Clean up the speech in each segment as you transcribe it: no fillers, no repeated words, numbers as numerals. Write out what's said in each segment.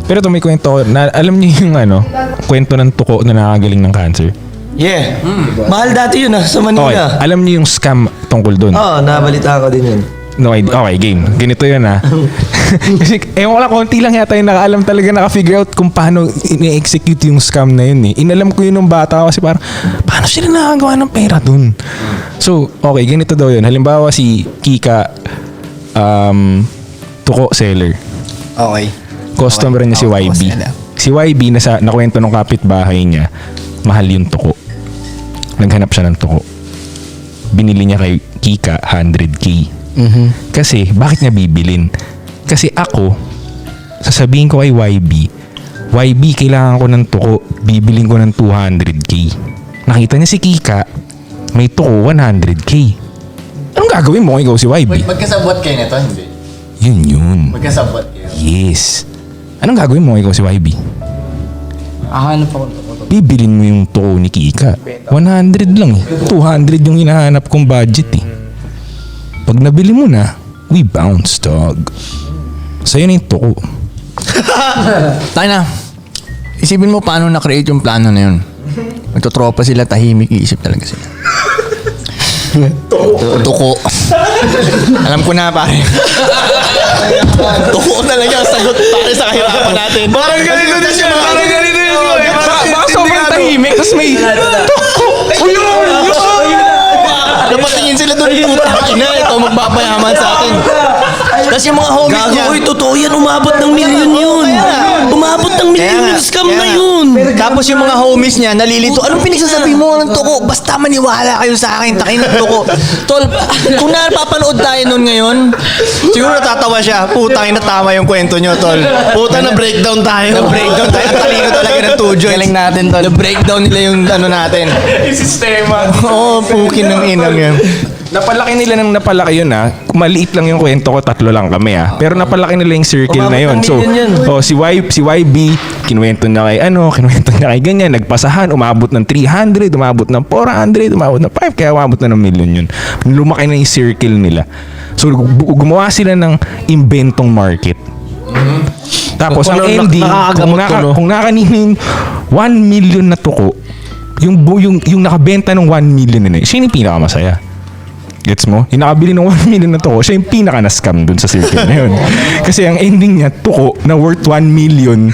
Pero ito may kwento, alam niyo yung kwento ng tuko na nakagaling ng cancer? Yeah. Mahal dati yun sa Okay, Manila. alam niyo yung scam tungkol dun? Oo, nabalita ko din yun. No idea. Okay, game. Ganito yun Kasi, ewan ko lang, konti lang yata yung nakaalam talaga, naka-figure out kung paano ini-execute yung scam na yun Inalam ko yun nung bata kasi parang, paano sila nakagawa ng pera dun? So, okay, ganito daw yun. Halimbawa si Kika, tuko seller. Okay. Customer niya si YB. Si YB, nakwento ng kapitbahay niya, mahal yung tuko. Naghanap siya ng tuko. Binili niya kay Kika 100K. Kasi, bakit niya bibilin? Kasi ako, sasabihin ko kay YB, kailangan ko ng tuko, bibilin ko ng 200K. Nakita niya si Kika, may tuko 100K. Anong gagawin mo kung ikaw si YB? Wait, magkasabot kayo nito? Hindi. Yun. Magkasabot kayo? Yes. Anong gagawin mo kung ikaw si YB? Hanap ako ng Bibilin mo yung tuko ni Kika. 100 lang 200 yung hinahanap kong budget Pag nabili mo na, we bounce, dog. Sa'yo na yung tuko. Tayo na. Isipin mo paano na-create yung plano na yun. Magtotropa sila, tahimik, iisip talaga sila. Tuko. Alam ko na, pare. Tuko talaga ang sagot, pare, sa kahirapan natin. Parang ganito din siya. Parang ganito din siya. Baka sobrang tahimik, tapos may tuko. Napatingin sila doon, putang ina, ito magpapayaman sa atin. Tapos yung mga homies niya. Gago, totoo yan. Umabot ng milyon yun. Umabot ng milyon yung scam na yun. Tapos yung mga homies niya, nalilito. Anong pinagsasabi mo ng tuko? Basta maniwala kayo sa akin, takin ng tuko. Tol, kung napapanood tayo nun ngayon, siguro natatawa siya. Putang ina, tama yung kwento nyo, tol. Puta na breakdown tayo. Na-breakdown tayo. Ang talino talaga ng two joints. Galing natin, tol. Na-breakdown nila yung natin. Yung sistema. Oo, pukin ng inang yan. Napalaki nila ng napalaki yun Maliit lang yung kwento ko, 3 lang kami Pero napalaki nila yung circle na yun. So, si YB, kinuwento na kay kinuwento na kay ganyan, nagpasahan, umabot ng 300, umabot ng 400, umabot ng 5, kaya umabot na ng million yun. Lumaki na yung circle nila. So, gumawa sila ng inventong market. Tapos, ang ending, kung nakanin 1 million na tuko, yung nakabenta ng 1 million na siya yung pinakamasaya. Gets mo? Yung nakabili ng 1 million na tuko, siya yung pinaka na-scam dun sa circle na yun. Kasi ang ending niya, tuko na worth 1 million,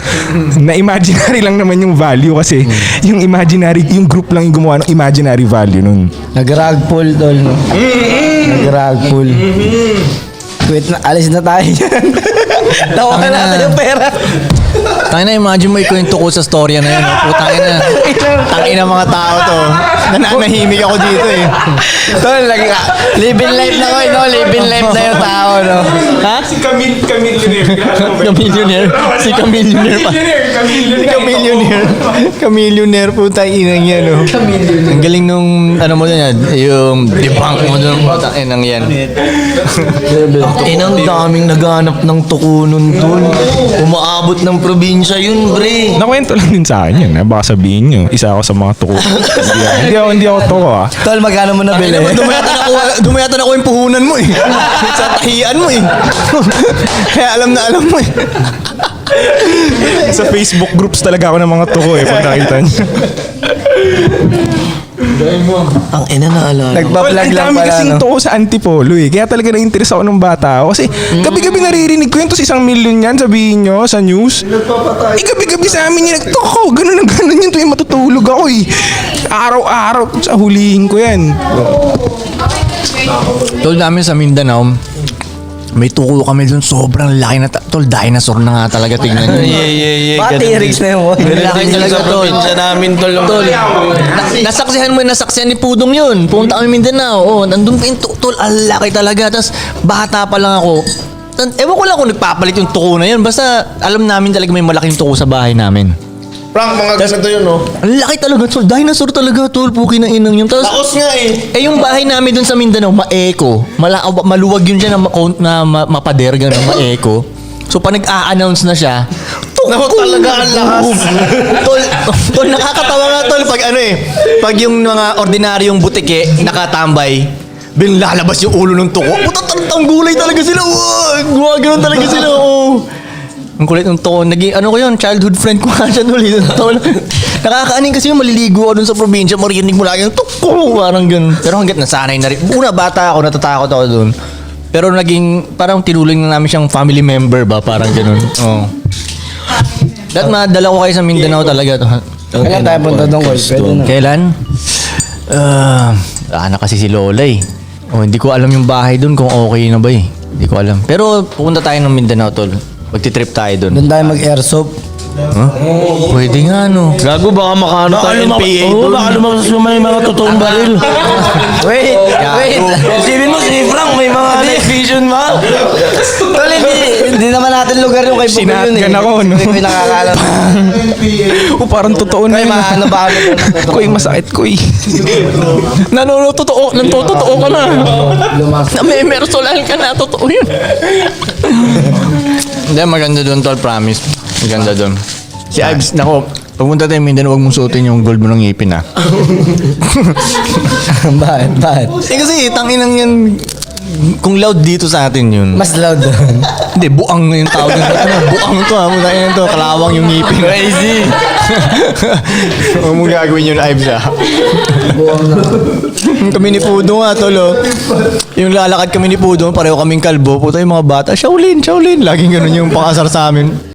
na imaginary lang naman yung value kasi yung imaginary, yung group lang yung gumawa ng imaginary value nun. Nag-rag pull, tol. Nag-rag pull. Wait na, alis na tayo dyan. Nawa ka natin yung pera. Tangina, imagine mo ikwento ko sa storya na yun. Putang ina. Tangina mga tao to. Nananahimik ako dito Tol, lagi ka. Live in life na ko, no? Live in life na yung tao, no? Ha? Si Camillionaire. Kamillionaire. Si Kamillionaire pa. Si Kamillionaire. Kamillionaire, putang inang yan, no? Ang galing nung, mo dun yan, yung debunk mo dun, putang inang yan. Inang daming naghanap ng tuko nun, tol. Umaabot ng probinsya yun, bre. Nakwento lang din sa akin yun. Baka sabihin nyo, isa ako sa mga tuko. Hindi ako tuko Tol, magkano mo nabili? Dumayatan ako yung puhunan mo sa tahian mo Kaya alam mo Sa Facebook groups talaga ako ng mga tuko pag nakita nyo. Ang ina na alala. Well, ang dami kasing tuko sa Antipolo Kaya talaga na-interest ako nung bata ako. Kasi gabi-gabi naririnig ko yun. Tapos 1 million yan, sabihin nyo, sa news. Gabi-gabi sa amin yun, nagtuko. Ganun na ganun yun. Tuwing matutulog ako Araw-araw. Sa hulihin ko yan. Tol, namin sa Mindanao, may tuko kami dun, sobrang laki na tol, dinosaur na nga talaga, tingnan nyo. T-Rex na yun. Laki talaga, tol. namin, tol. Nasaksihan ni Pudong yun. Punta kami Mindanao. Nandun pa yung tol, ang laki talaga. Tapos bata pa lang ako. Ewan ko lang kung nagpapalit yung tuko na yun. Basta alam namin talaga may malaking tuko sa bahay namin. Frank, mga ganito yun, no? Ang laki talaga, tol. Dinosaur talaga, tol. Puki ng inang yun. Tapos, Takos nga yung bahay namin dun sa Mindanao, ma-eco. Maluwag yun dyan na mapader, gano'n, ma-eco. So, pag nag-a-announce na siya, Naku, talaga ang lakas. tol, nakakatawa nga, tol, pag yung mga ordinaryong butike nakatambay, lalabas yung ulo ng tuko. Puta, gulay talaga sila. Gumagano'n talaga sila. Ang kulit ng toko. Naging, ano ko yun, childhood friend ko nga siya ulit. Nakakaaning kasi yung maliligo ako dun sa probinsya, marinig mo lagi yung toko, parang ganun. Pero hanggat nasanay na rin. Una, bata ako, natatakot ako dun. Pero naging, parang tinuloy na namin siyang family member ba, parang ganun. Oo. Dahil madala ko kayo sa Mindanao talaga. Kailan tayo punta doon, Koy? Pwede na. Kailan? Anak kasi si Lola eh. Oh, hindi ko alam yung bahay doon kung okay na ba eh. Hindi ko alam. Pero pupunta tayo ng Mindanao, tol. Magti-trip tayo doon. Doon tayo mag-airsoft. Huh? Pwede nga, no. Gago, baka makaano tayo NPA Oo, doon. baka lumabas yung may mga totoong baril. Wait! Wait! Isipin mo si Frank, may mga night vision ba? Tol, hindi naman natin lugar yung kay Bobby yun eh. Sinatgan ako, no? Hindi ko yung nakakalam. O parang totoo na Koy, yun. maano ba kami? Koy, masakit, Koy. Totoo ka na. Lumas. May mersolan ka na. Totoo yun. Hindi, maganda doon, tol. Promise. Maganda doon. Si Ives, nako, pagpunta tayo Mindanao, huwag mong suotin yung gold mo ng ngipin, ha? Bakit? Bakit? Eh kasi, tanginang yan, kung loud dito sa atin yun. Mas loud doon. Hindi, buang na yung tawag nito. Ano, buang to, ha? Muna yun to, kalawang yung ngipin. Crazy! Huwag mong gagawin yun, Ives, ha? Kami ni Pudo nga, tolo. Yung lalakad kami ni Pudo, pareho kaming kalbo. Puta yung mga bata, Shaolin. Laging ganun yung pakasar sa amin.